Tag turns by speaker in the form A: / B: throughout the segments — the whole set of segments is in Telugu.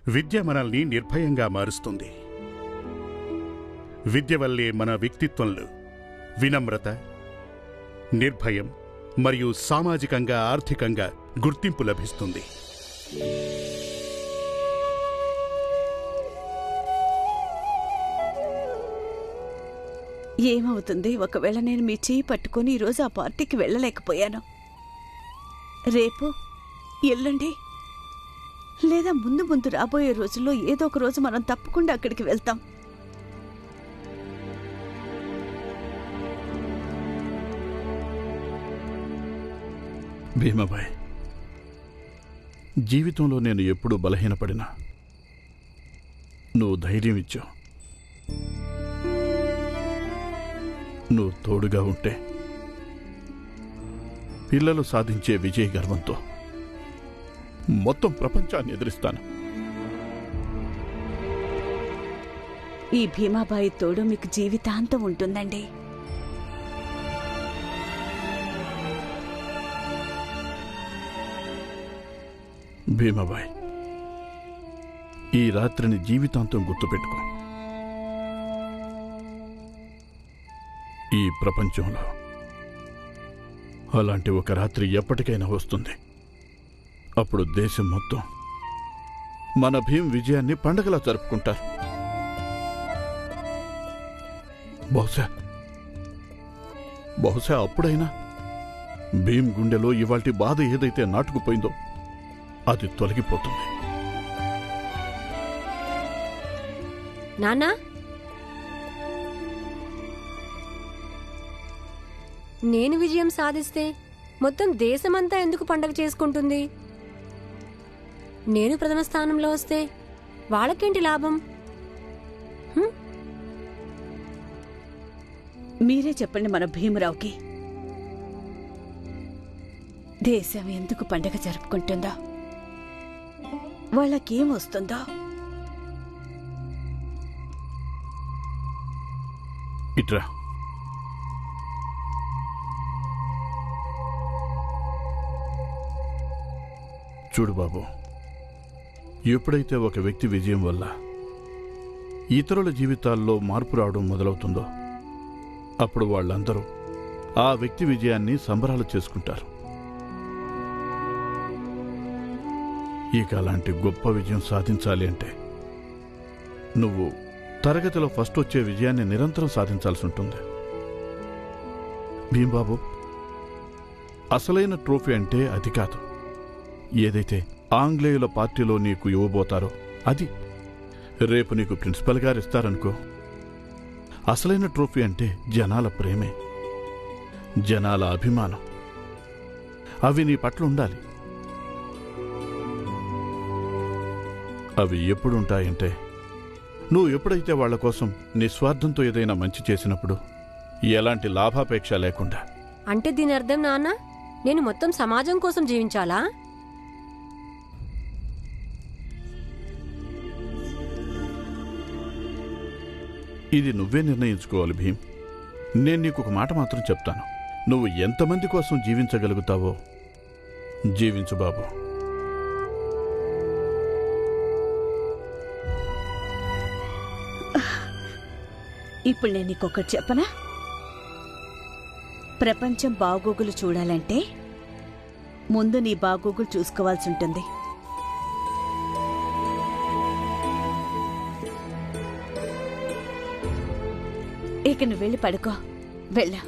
A: విద్య మనల్ని నిర్భయంగా మారుస్తుంది. విద్య వల్లే మన వ్యక్తిత్వంలో వినమ్రత, నిర్భయం మరియు సామాజికంగా ఆర్థికంగా గుర్తింపు లభిస్తుంది.
B: ఏమవుతుంది ఒకవేళ నేను మీ చేయి పట్టుకొని ఈరోజు ఆ పార్టీకి వెళ్ళలేకపోయాను? రేపు, ఎల్లుండి లేదా ముందు ముందు రాబోయే రోజుల్లో ఏదో ఒక రోజు మనం తప్పకుండా అక్కడికి వెళ్తాం.
C: భీమాబాయ్, జీవితంలో నేను ఎప్పుడూ బలహీనపడినా నువ్వు ధైర్యం ఇచ్చావు. నువ్వు తోడుగా ఉంటే పిల్లలు సాధించే విజయ గర్వంతో మొత్తం ప్రపంచాన్ని ఎదిరిస్తాను.
B: ఈ భీమాబాయి తోడు మీకు జీవితాంతం ఉంటుందండి.
C: భీమాబాయ్, ఈ రాత్రిని జీవితాంతం గుర్తుపెట్టుకో. ఈ ప్రపంచంలో అలాంటి ఒక రాత్రి ఎప్పటికైనా వస్తుంది. అప్పుడు దేశం మొత్తం మన భీమ్ విజయాన్ని పండగలా జరుపుకుంటారు. బహుశా అప్పుడైనా భీమ్ గుండెలో ఇవాల్టి బాధ ఏదైతే నాటుకుపోయిందో అది తొలగిపోతుంది.
D: నాన్నా, నేను విజయం సాధిస్తే మొత్తం దేశమంతా ఎందుకు పండగ చేసుకుంటుంది? నేను ప్రథమ స్థానంలో వస్తే వాళ్ళకేంటి లాభం?
B: మీరే చెప్పండి మన భీమరావుకి. దేశం ఎందుకు పండగ జరుపుకుంటుందో, వాళ్ళకేం వస్తుందో.
C: ఇట్రా. చూడు బాబు, ఎప్పుడైతే ఒక వ్యక్తి విజయం వల్ల ఇతరుల జీవితాల్లో మార్పు రావడం మొదలవుతుందో అప్పుడు వాళ్ళందరూ ఆ వ్యక్తి విజయాన్ని సంబరాలు చేసుకుంటారు. ఇక అలాంటి గొప్ప విజయం సాధించాలి అంటే నువ్వు తరగతిలో ఫస్ట్ వచ్చే విజయాన్ని నిరంతరం సాధించాల్సి ఉంటుంది. భీంబాబు, అసలైన ట్రోఫీ అంటే అది కాదు. ఏదైతే ఆంగ్లేయుల పార్టీలో నీకు ఇవ్వబోతారో అది. రేపు నీకు ప్రిన్సిపల్ గారు ఇస్తారనుకో. అసలైన ట్రోఫీ అంటే జనాల ప్రేమే, జనాల అభిమానం. అవి నీ పట్ల ఉండాలి. అవి ఎప్పుడుంటాయంటే నువ్వు ఎప్పుడైతే వాళ్ల కోసం నిస్వార్థంతో ఏదైనా మంచి చేసినప్పుడు, ఎలాంటి లాభాపేక్ష లేకుండా.
D: అంటే దీని అర్థం నాన్న, నేను మొత్తం సమాజం కోసం జీవించాలా?
C: ఇది నువ్వే నిర్ణయించుకోవాలి భీమ్. నేను నీకు ఒక మాట మాత్రం చెప్తాను. నువ్వు ఎంతమంది కోసం జీవించగలుగుతావో జీవించు బాబు.
B: ఇప్పుడు నేను నీకొకటి చెప్పనా? ప్రపంచం బాగోగులు చూడాలంటే ముందు నీ బాగోగులు చూసుకోవాల్సి ఉంటుంది. ఇక నువ్వు వెళ్ళి పడుకో. వెళ్ళు.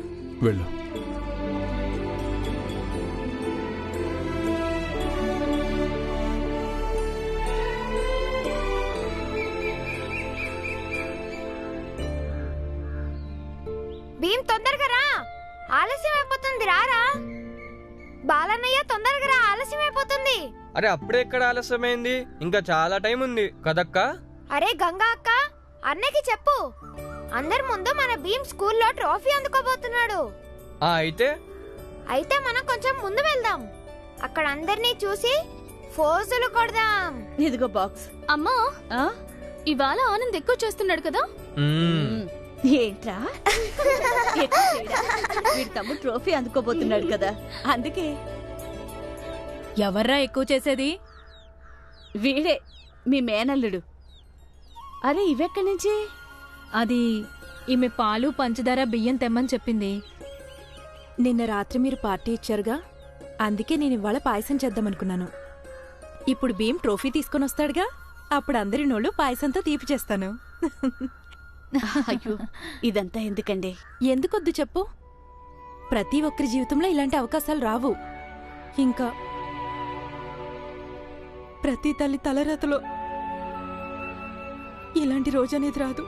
E: భీమ్, తొందరగా రా, ఆలస్యం అయిపోతుంది. రారా బాలన్నయ్య, తొందరగా రా, ఆలస్యం అయిపోతుంది.
F: అరే అప్పుడే ఎక్కడ ఆలస్యమైంది? ఇంకా చాలా టైం ఉంది కదక్క.
E: అరే గంగా అక్క, అన్నకి చెప్పు, అందరి ముందు మన భీమ్ స్కూల్లో ట్రోఫీ అందుకోబోతున్నాడు. అయితే మనం కొంచెం ముందు వెళ్దాం. అక్కడ అందరినీ చూసి ఫోజులు కొడదాం.
B: ఇదిగో బాక్స్.
G: అమ్మా, ఇవాళ ఆనంద్ ఎక్కువ చేస్తున్నాడు కదా?
B: ఏంట్రా, వీడి తమ్ముడు ట్రోఫీ అందుకోబోతున్నాడు కదా, అందుకే.
G: ఎవర్రా ఎక్కువ చేసేది?
B: వీడే. మీ మేనల్లుడు. అరే ఇవెక్కడి నుంచి?
H: అది ఈమె పాలు పంచదార బియ్యం తెమ్మని చెప్పింది.
I: నిన్న రాత్రి మీరు పార్టీ ఇచ్చారుగా, అందుకే నేను ఇవాళ పాయసం చేద్దామనుకున్నాను. ఇప్పుడు భీమ్ ట్రోఫీ తీసుకొని వస్తాడుగా, అప్పుడు అందరి నోళ్ళు పాయసంతో తీపి చేస్తాను.
B: అయ్యో ఇదంతా ఎందుకండి?
I: ఎందుకొద్దు చెప్పు. ప్రతి ఒక్కరి జీవితంలో ఇలాంటి అవకాశాలు రావు. ఇంకా ప్రతి తల్లి తలరాతలో ఇలాంటి రోజనేది రాదు.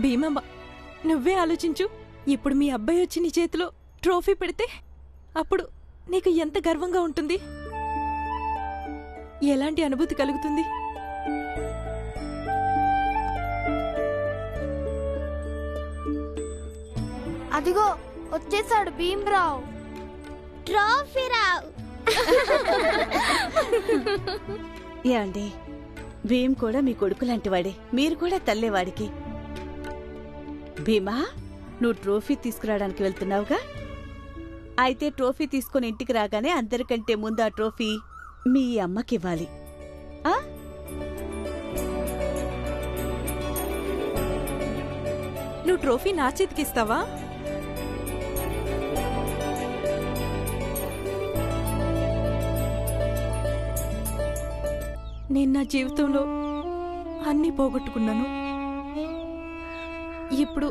I: భీమమ్మ, నువ్వే ఆలోచించు. ఇప్పుడు మీ అబ్బాయి వచ్చి నీ చేతిలో ట్రోఫీ పెడితే అప్పుడు నీకు ఎంత గర్వంగా ఉంటుంది, ఎలాంటి అనుభూతి కలుగుతుంది?
E: అదిగో వచ్చేసాడు భీమ్రావ్. ట్రోఫీ రావ్.
B: ఏమండి, భీమ్ కూడా మీ కొడుకు లాంటివాడే, మీరు కూడా తల్లేవాడికి. భీమా, నువ్వు ట్రోఫీ తీసుకురావడానికి వెళ్తున్నావుగా? అయితే ట్రోఫీ తీసుకుని ఇంటికి రాగానే అందరికంటే ముందు ఆ ట్రోఫీ మీ అమ్మకివ్వాలి. ఆ?
I: నువ్వు ట్రోఫీ నా చేతికిస్తావా? నేను నా జీవితంలో అన్నీ పోగొట్టుకున్నాను. ఇప్పుడు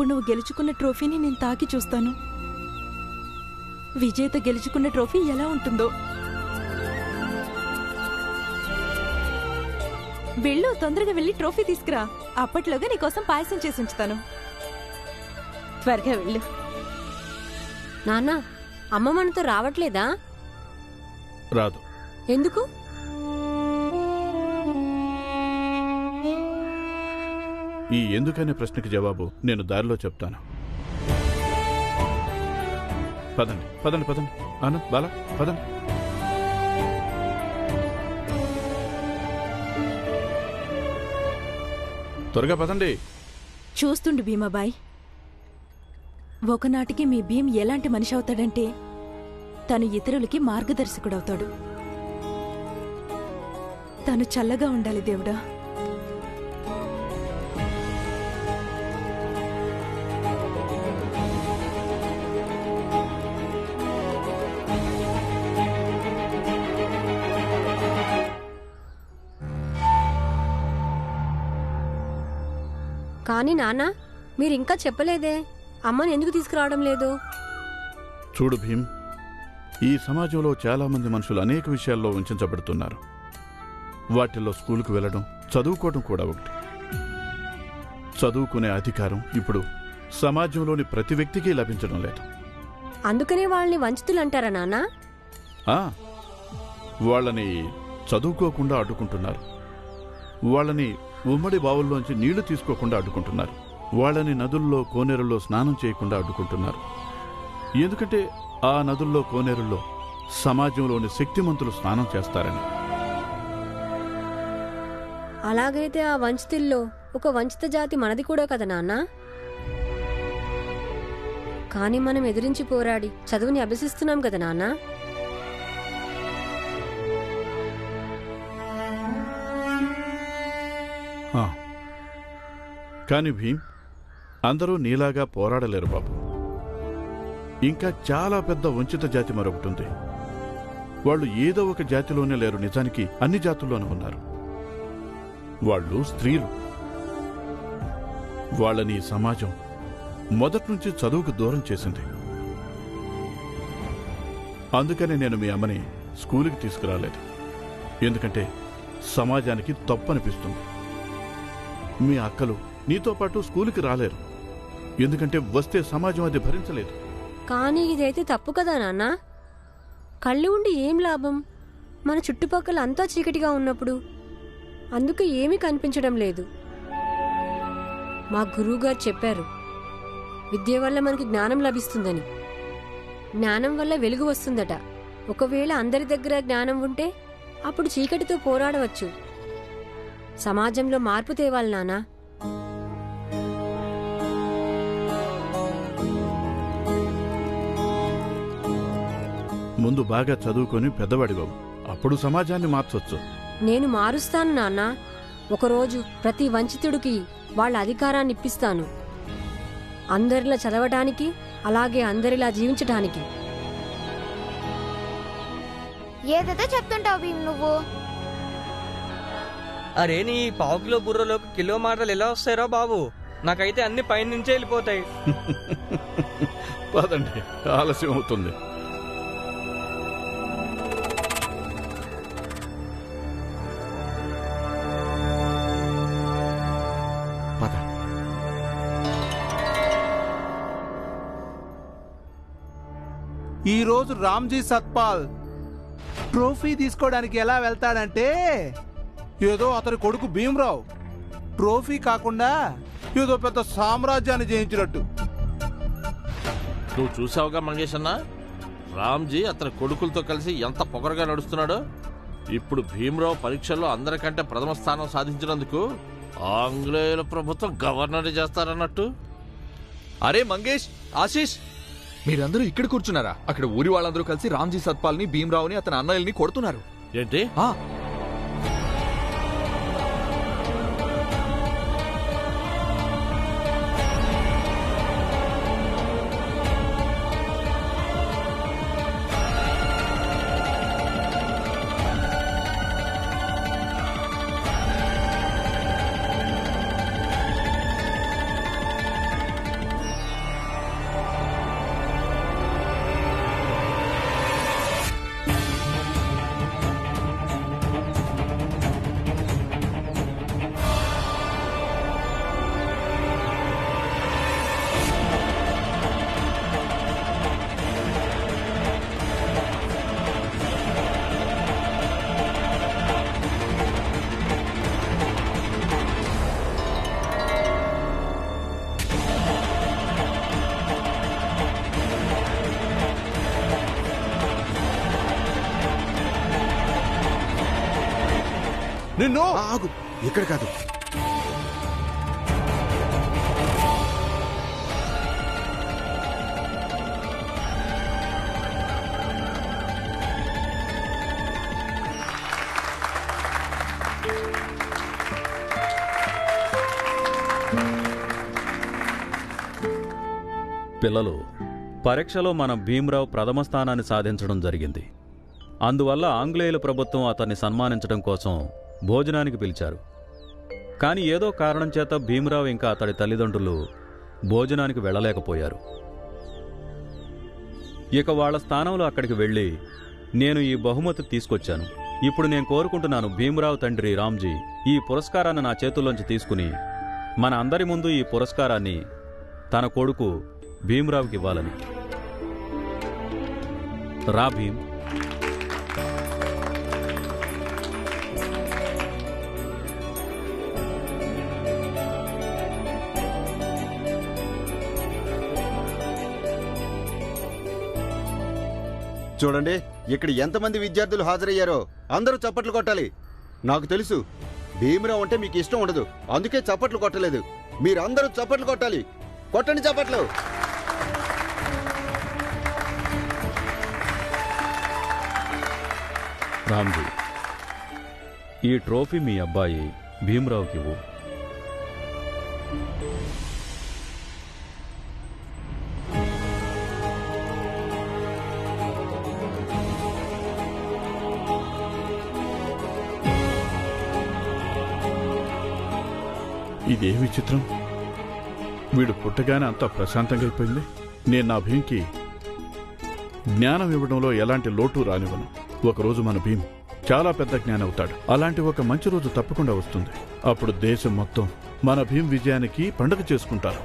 I: నువ్వు గెలుచుకున్న ట్రోఫీని నేను తాకి చూస్తాను. విజేత గెలుచుకున్న ట్రోఫీ ఎలా ఉంటుందో. వెళ్ళు, తొందరగా వెళ్ళి ట్రోఫీ తీసుకురా. అప్పట్లోగా నీకోసం పాయసం చేసి ఉంచుతాను.
B: త్వరగా వెళ్ళు.
D: నాన్న, అమ్మ మనతో రావట్లేదా?
C: రాదు.
D: ఎందుకు?
C: ఈ ఎందుకనే ప్రశ్నకి జవాబు నేను దారిలో చెప్తాను. పదండి పదండి పదండి. ఆనంద్, బాలా, పదండి. త్వరగా పదండి.
I: చూస్తుండు భీమాబాయ్, ఒకనాటికి మీ భీమ్ ఎలాంటి మనిషి అవుతాడంటే తను ఇతరులకి మార్గదర్శకుడవుతాడు. తను చల్లగా ఉండాలి దేవుడా.
D: కానీ నాన్న, మీరింకా చెప్పలేదే అమ్మని ఎందుకు తీసుకురావడం లేదు?
C: చూడు భీమ్, ఈ సమాజంలో చాలా మంది మనుషులు అనేక విషయాల్లో వంచబడుతున్నారు. వాటిల్లో స్కూలుకు వెళ్లడం, చదువుకోవడం కూడా ఒకటి. చదువుకునే అధికారం ఇప్పుడు సమాజంలోని ప్రతి వ్యక్తికి లభించడం లేదు.
D: అందుకనే వాళ్ళని వంచితులు అంటారా నాన్న?
C: వాళ్ళని చదువుకోకుండా అడ్డుకుంటున్నారు. వాళ్ళని ఉమ్మడి బావుల్లోంచి నీళ్లు తీసుకోకుండా అడ్డుకుంటున్నారు. వాళ్ళని నదుల్లో, కోనేరుల్లో స్నానం చేయకుండా అడ్డుకుంటున్నారు. ఎందుకంటే ఆ నదుల్లో, కోనేరుల్లో సమాజంలోని శక్తిమంతులు స్నానం చేస్తారని.
D: అలాగైతే ఆ వంచితుల్లో ఒక వంచిత జాతి మనది కూడా కదా నాన్న? కానీ మనం ఎదిరించి పోరాడి చదువుని అభ్యసిస్తున్నాం కదా నాన్న?
C: కాని భీమ్, అందరూ నీలాగా పోరాడలేరు బాబు. ఇంకా చాలా పెద్ద వంచిత జాతి మరొకటుంది. వాళ్ళు ఏదో ఒక జాతిలోనే లేరు, నిజానికి అన్ని జాతుల్లోనూ ఉన్నారు. వాళ్ళు స్త్రీలు. వాళ్ళని సమాజం మొదట్నుంచి చదువుకు దూరం చేసింది. అందుకని నేను మీ అమ్మని స్కూలుకి తీసుకురాలేదు. ఎందుకంటే సమాజానికి తప్పనిపిస్తుంది. మీ అక్కలు నీతో పాటు స్కూలుకి రాలేరు. ఎందుకంటే వస్తే సమాజం అది భరించలేదు.
D: కానీ ఇదైతే తప్పు కదా నాన్న? కళ్ళు ఉండి ఏం లాభం? మన చుట్టుపక్కల అంతా చీకటిగా ఉన్నప్పుడు. అందుకు ఏమీ కనిపించడం లేదు. మా గురువుగారు చెప్పారు, విద్య వల్ల మనకు జ్ఞానం లభిస్తుందని. జ్ఞానం వల్ల వెలుగు వస్తుందట. ఒకవేళ అందరి దగ్గర జ్ఞానం ఉంటే అప్పుడు చీకటితో పోరాడవచ్చు. సమాజంలో మార్పు తేవాలి నాన్న.
C: ముందు బాగా చదువుకొని పెద్దవాడి బాబు, అప్పుడు సమాజాన్ని మార్చొచ్చు.
D: నేను మారుస్తాను నాన్న. ఒకరోజు ప్రతి వంచితుడికి వాళ్ళ అధికారాన్ని ఇప్పిస్తాను. అందరిలా చదవటానికి, అలాగే అందరిలా జీవించటానికి.
E: ఏదైతే చెప్తుంటావు భీమ్ నువ్వు.
F: అరే నీ పావు కిలో బుర్రలోకి కిలో మాటలు ఎలా వస్తాయిరా బాబు? నాకైతే అన్ని పైన నుంచే వెళ్ళిపోతాయి.
C: పదండి, ఆలస్యం అవుతుంది.
J: ఈ రోజు రామ్జీ సత్పాల్ ట్రోఫీ తీసుకోవడానికి ఎలా వెళ్తాడంటే ఏదో అతని కొడుకు భీమరావు ట్రోఫీ కాకుండా ఏదో పెద్ద సామ్రాజ్యాన్ని జయించినట్టు.
K: నువ్వు చూసావుగా మంగేష్ అన్న, రామ్జీ అతని కొడుకులతో కలిసి ఎంత పొగరుగా నడుస్తున్నాడో. ఇప్పుడు భీమరావు పరీక్షల్లో అందరికంటే ప్రథమ స్థానం సాధించినందుకు ఆంగ్లేయుల ప్రభుత్వం గవర్నర్ చేస్తారన్నట్టు.
L: అరే మంగేష్, ఆశీష్, మీరందరూ ఇక్కడ కూర్చున్నారా? అక్కడ ఊరి వాళ్ళందరూ కలిసి రామ్జీ సత్పాల్ని, భీమరావుని, అతని అన్నయ్యల్ని కొడుతున్నారు.
K: ఏంటి?
J: నిన్ను
M: ఆగు, ఇక్కడ కాదు.
N: పిల్లలు, పరీక్షలో మన భీమరావు ప్రథమ స్థానాన్ని సాధించడం జరిగింది. అందువల్ల ఆంగ్లేయుల ప్రభుత్వం అతన్ని సన్మానించడం కోసం భోజనానికి పిలిచారు. కానీ ఏదో కారణం చేత భీమరావు ఇంకా అతడి తల్లిదండ్రులు భోజనానికి వెళ్ళలేకపోయారు. ఇక వాళ్ల స్థానంలో అక్కడికి వెళ్ళి నేను ఈ బహుమతి తీసుకొచ్చాను. ఇప్పుడు నేను కోరుకుంటున్నాను, భీమరావు తండ్రి రామ్జీ ఈ పురస్కారాన్ని నా చేతుల్లోంచి తీసుకుని మన అందరి ముందు ఈ పురస్కారాన్ని తన కొడుకు భీమరావుకి ఇవ్వాలని. రా భీమ్.
M: చూడండి, ఇక్కడ ఎంతమంది విద్యార్థులు హాజరయ్యారో అందరూ చప్పట్లు కొట్టాలి. నాకు తెలుసు భీమరావు అంటే మీకు ఇష్టం ఉండదు, అందుకే చప్పట్లు కొట్టలేదు. మీరందరూ చప్పట్లు కొట్టాలి. కొట్టండి చప్పట్లు.
N: రామ్జీ, ఈ ట్రోఫీ మీ అబ్బాయి భీమరావుకి ఇవ్వు.
C: ఇదే విచిత్రం, వీడు పుట్టగానే అంతా ప్రశాంతంగా అయిపోయింది. నేను నా భీమ్కి జ్ఞానం ఇవ్వడంలో ఎలాంటి లోటు రానివ్వను. ఒకరోజు మన భీమ్ చాలా పెద్ద జ్ఞానం అవుతాడు. అలాంటి ఒక మంచి రోజు తప్పకుండా వస్తుంది. అప్పుడు దేశం మొత్తం మన భీమ్ విజయానికి పండుగ చేసుకుంటారు.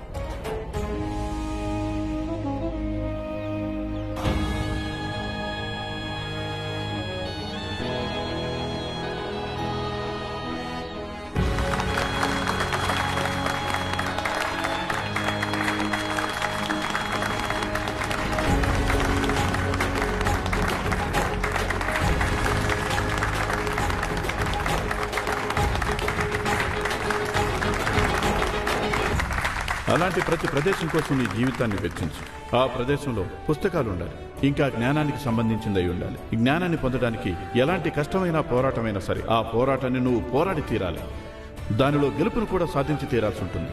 C: అలాంటి ప్రతి ప్రదేశం కోసం నీ జీవితాన్ని వెచ్చించు. ఆ ప్రదేశంలో పుస్తకాలు ఉండాలి, ఇంకా జ్ఞానానికి సంబంధించిందై ఉండాలి. ఈ జ్ఞానాన్ని పొందడానికి ఎలాంటి కష్టమైన పోరాటమైనా సరే ఆ పోరాటాన్ని నువ్వు పోరాడి తీరాలి. దానిలో గెలుపును కూడా సాధించి తీరాల్సి ఉంటుంది.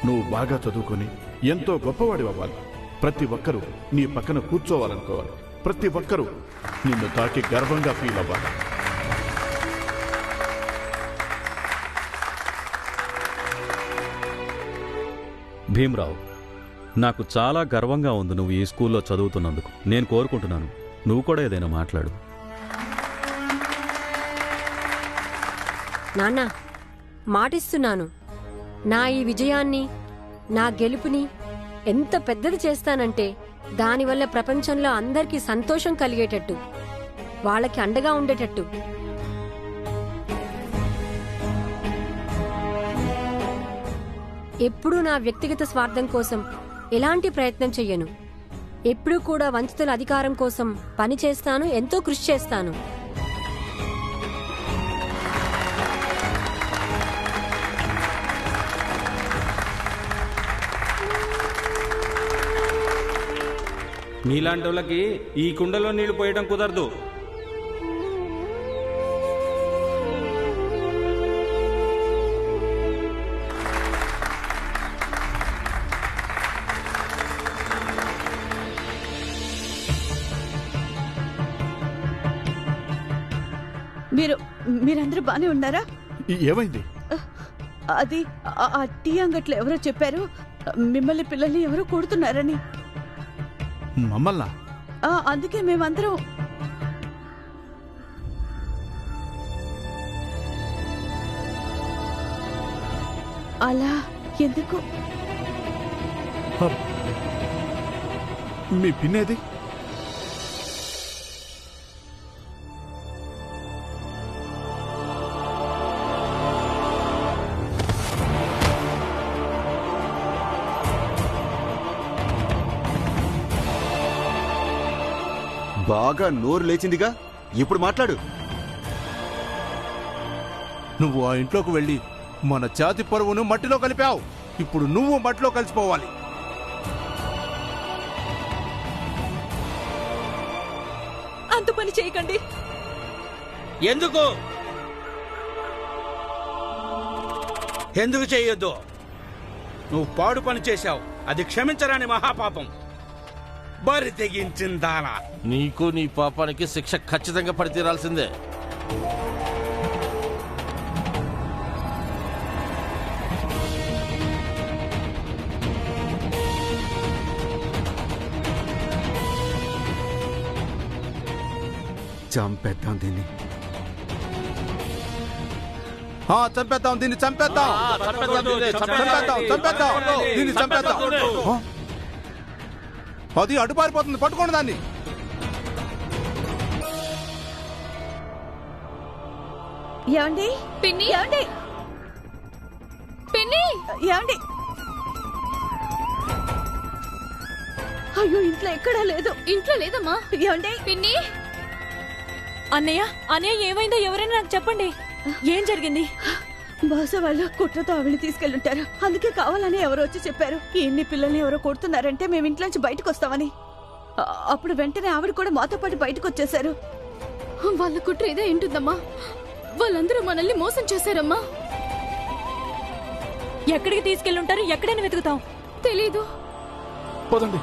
C: నువ్వు బాగా చదువుకొని ఎంతో గొప్పవాడి అవ్వాలి. ప్రతి ఒక్కరూ నీ పక్కన కూర్చోవాలనుకోవాలి. ప్రతి ఒక్కరూ నిన్ను తాకి గర్వంగా ఫీల్ అవ్వాలి.
N: భీమ్రావ్, నాకు చాలా గర్వంగా ఉంది నువ్వు ఈ స్కూల్లో చదువుతున్నందుకు. నేను కోరుకుంటున్నాను నువ్వు కూడా ఏదైనా మాట్లాడు.
D: నాన్న, మాటిస్తున్నాను, నా ఈ విజయాన్ని, నా గెలుపుని ఎంత పెద్దది చేస్తానంటే దానివల్ల ప్రపంచంలో అందరికీ సంతోషం కలిగేటట్టు, వాళ్ళకి అండగా ఉండేటట్టు. ఎప్పుడూ నా వ్యక్తిగత స్వార్థం కోసం ఎలాంటి ప్రయత్నం చెయ్యను. ఎప్పుడూ కూడా వంచితుల అధికారం కోసం పని చేస్తాను, ఎంతో కృషి చేస్తాను.
O: మీలాంటి వాళ్ళకి ఈ కుండలో నీళ్లు పోయడం కుదరదు.
B: మీరందరూ బానే ఉన్నారా?
C: ఏమైంది?
B: అది ఆ టీ అంగట్లో ఎవరో చెప్పారు మిమ్మల్ని పిల్లల్ని ఎవరో కొడుతున్నారని.
C: మమ్మల్నా?
B: అందుకే మేమందరం అలా ఎందుకు?
C: మీ పిన్నేది?
M: బాగా నోరు లేచిందిగా, ఇప్పుడు మాట్లాడు.
J: నువ్వు ఆ ఇంట్లోకి వెళ్ళి మన జాతి పరువును మట్టిలో కలిపావు. ఇప్పుడు నువ్వు మట్టిలో కలిసిపోవాలి.
I: అంత పని చేయకండి.
P: ఎందుకు చేయొద్దు? నువ్వు పాడు పని చేశావు, అది క్షమించరాని మహాపాపం. బరి తెగించిందానా?
K: నీకు నీ పాపానికి శిక్ష ఖచ్చితంగా పడి తీరాల్సిందే.
M: చంపేద్దాం దీన్ని.
J: చంపేద్దాం దీన్ని, చంపేద్దాం దీన్ని, చంపేద్దాం. అది అడుపారిపోతుంది, పట్టుకోండి దాన్ని.
B: ఏమండి?
G: పిన్ని,
B: ఏమండి?
G: పిన్ని,
B: ఏమండి? అయ్యో, ఇంట్లో ఎక్కడా లేదు.
G: ఇంట్లో లేదమ్మా.
B: ఏమండి?
G: పిన్ని.
I: అన్నయ్య, అన్నయ్య ఏమైందో ఎవరైనా నాకు చెప్పండి. ఏం జరిగింది?
B: బహుశా వాళ్ళు కుట్రతో ఆవిడని తీసుకెళ్ళుంటారు. అందుకే కావాలని ఎవరో వచ్చి చెప్పారు ఇన్ని పిల్లల్ని ఎవరో కొడుతున్నారంటే మేము ఇంట్లోంచి బయటకు వస్తామని. అప్పుడు వెంటనే ఆవిడ కూడా మాతో పాటు బయటకు వచ్చేశారు.
G: వాళ్ళ కుట్ర ఇదే ఏంటుందమ్మా? వాళ్ళందరూ మనల్ని మోసం చేశారమ్మా.
I: ఎక్కడికి తీసుకెళ్ళుంటారు? ఎక్కడైనా వెతుకుతాం.
G: తెలీదు.
C: పదండి.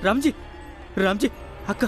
Q: రామ్జీ రామ్జీ అక్క